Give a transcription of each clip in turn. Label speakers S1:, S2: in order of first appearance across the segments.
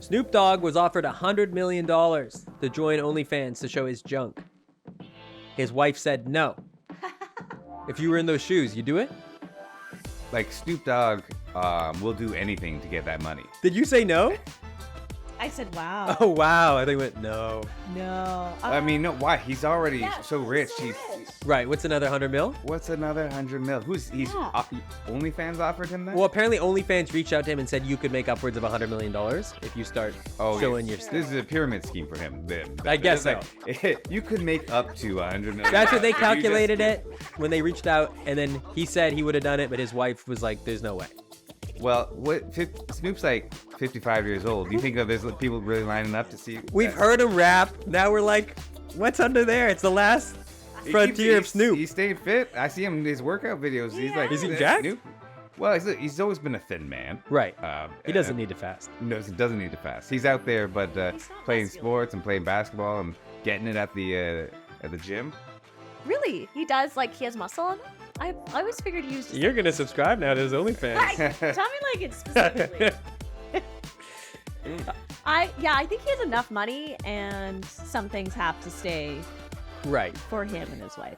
S1: Snoop Dogg was offered $100 million to join OnlyFans to show his junk. His wife said no. If you were in those shoes, you do it?
S2: Like Snoop Dogg will do anything to get that money.
S1: Did you say no?
S3: I said, wow.
S1: Oh, wow. I think it went no.
S3: No.
S2: I mean, no, why? He's already so rich.
S3: so
S2: He's
S3: rich.
S1: Right. What's another 100 mil?
S2: what's another 100 mil? OnlyFans offered him that?
S1: Well, apparently OnlyFans reached out to him and said you could make upwards of $100 million if you start showing your
S2: This
S1: stuff.
S2: is a pyramid scheme for him. Then
S1: I guess so.
S2: Like, you could make up to 100 million.
S1: That's what they
S2: if you just
S1: calculated
S2: do-
S1: it when they reached out, and then he said he would have done it, but his wife was like, there's no way.
S2: Well, Snoop's like 55 years old. Do you think that there's people really lining up to see?
S1: We've heard him rap. Now we're like, what's under there? It's the last frontier of Snoop.
S2: He's staying fit. I see him in his workout videos. He's like,
S1: Is he jacked?
S2: Snoop? Well, he's always been a thin man.
S1: Right. He doesn't need to fast.
S2: No, he doesn't need to fast. He's out there, but playing sports and playing basketball and getting it at the gym.
S3: Really? He does? Like, he has muscle on him? I always figured he used to...
S1: You're going to subscribe now to his OnlyFans.
S3: Tell me like it specifically. I think he has enough money, and some things have to stay
S1: Right.
S3: for him and his wife.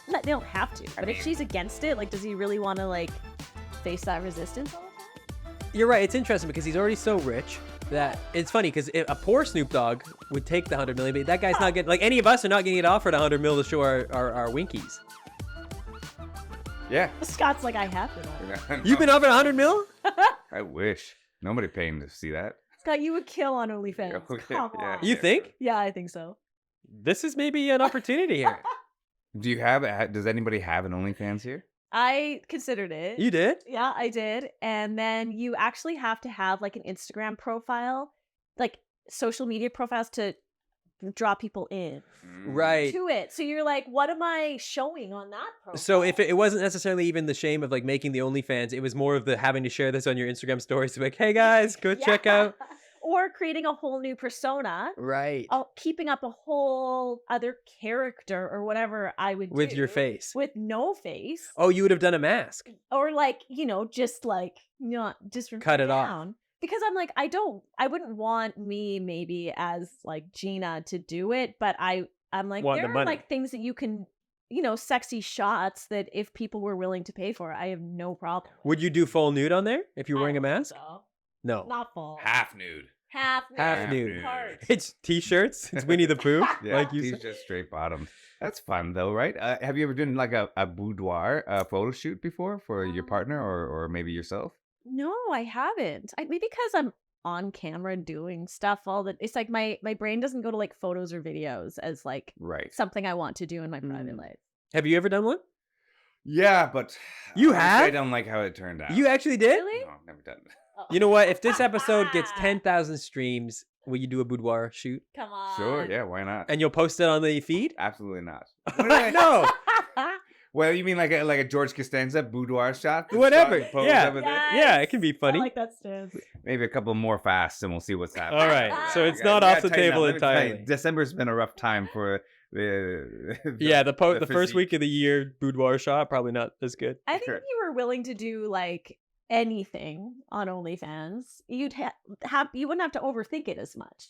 S3: They don't have to, but if she's against it, like, does he really want to like face that resistance all the time?
S1: You're right. It's interesting because he's already so rich that it's funny because a poor Snoop Dogg would take the 100 million, but that guy's not getting, like, any of us are not getting it offered 100 mil to show our winkies.
S2: Yeah.
S3: Scott's like, I have been.
S1: You've been offered 100 mil?
S2: I wish. Nobody paying to see that.
S3: Scott, you would kill on OnlyFans.
S2: Okay,
S3: Come
S2: yeah.
S3: on.
S1: You think?
S3: Yeah, I think so.
S1: This is maybe an opportunity here.
S2: Do you have? Does anybody have an OnlyFans here?
S3: I considered it.
S1: You did?
S3: Yeah, I did. And then you actually have to have like an Instagram profile, like social media profiles to draw people in
S1: Right.
S3: to it. So you're like, what am I showing on that profile?
S1: So if it wasn't necessarily even the shame of like making the OnlyFans, it was more of the having to share this on your Instagram stories to be like, hey guys, go check out.
S3: Or creating a whole new persona.
S1: Right.
S3: Keeping up a whole other character or whatever I would do.
S1: With your face.
S3: With no face.
S1: Oh, you would have done a mask.
S3: Or like, just like, not just
S1: Cut it off.
S3: down. Because I'm like, I wouldn't want me maybe as like Gina to do it, but I'm like,
S1: Want the
S3: there are
S1: money.
S3: like things that you can, sexy shots that if people were willing to pay for, I have no problem.
S1: Would you do full nude on there if you're wearing a mask?
S3: So.
S1: No.
S3: Not full.
S2: Half nude.
S3: Half nude.
S1: Half nude.
S3: Part.
S1: It's t-shirts. It's Winnie the Pooh.
S2: Yeah,
S1: like you
S2: he's
S1: said.
S2: just straight bottom. That's fun though, right? Have you ever done like a boudoir photo shoot before for your partner or maybe yourself?
S3: No, I haven't. Maybe because I'm on camera doing stuff all the. It's like my brain doesn't go to like photos or videos as like
S2: Right.
S3: something I want to do in my private life.
S1: Have you ever done one?
S2: Yeah, but
S1: You
S2: honestly,
S1: have?
S2: I don't like how it turned out.
S1: You actually did?
S3: Really?
S2: No, I've never done it.
S3: Oh.
S1: You know what? If this episode gets 10,000 streams, will you do a boudoir shoot?
S3: Come on.
S2: Sure, yeah, why not?
S1: And you'll post it on the feed?
S2: Absolutely not.
S1: No.
S2: Well, you mean like a George Costanza boudoir shot?
S1: Whatever.
S2: Shot, pose
S1: Yeah.
S2: over there?
S3: Yes.
S1: Yeah, it can be funny.
S3: I like that stance.
S2: Maybe a couple more fasts and we'll see what's happening.
S1: All right. So it's
S2: Yeah,
S1: not
S2: we
S1: off
S2: gotta
S1: the
S2: tighten up.
S1: table
S2: Let me tell you,
S1: entirely.
S2: December's been a rough time for the
S1: Yeah, the first
S2: physique.
S1: week of the year boudoir shot, probably not as good.
S3: I think if you were willing to do like anything on OnlyFans, you'd you wouldn't have to overthink it as much.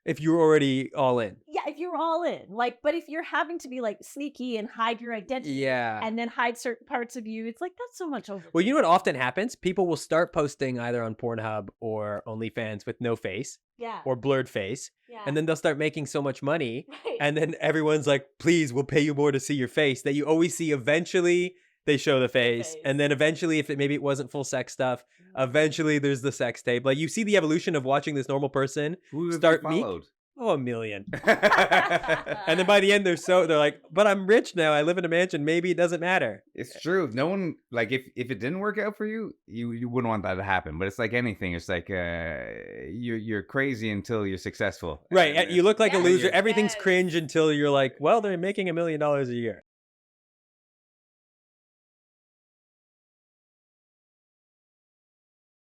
S1: If you're already all in.
S3: Yeah, if you're all in. Like, but if you're having to be like sneaky and hide your identity
S1: Yeah.
S3: and then hide certain parts of you, it's like that's so much over.
S1: Well, you know what often happens? People will start posting either on Pornhub or OnlyFans with no face
S3: Yeah.
S1: or blurred face.
S3: Yeah.
S1: And then they'll start making so much money.
S3: Right.
S1: And then everyone's like, please, we'll pay you more to see your face. That you always see eventually they show the face. And then eventually, if maybe it wasn't full sex stuff, eventually there's the sex tape. Like you see the evolution of watching this normal person
S2: Who have you
S1: start meek.
S2: followed?
S1: Oh, 1 million. And then by the end, they're like, but I'm rich now. I live in a mansion. Maybe it doesn't matter.
S2: It's true. No one like if it didn't work out for you, you wouldn't want that to happen. But it's like anything. It's like you're crazy until you're successful.
S1: Right.
S2: And
S1: You look like a
S3: Yes.
S1: loser. Everything's
S3: Yes.
S1: cringe until you're like, well, they're making $1 million a year.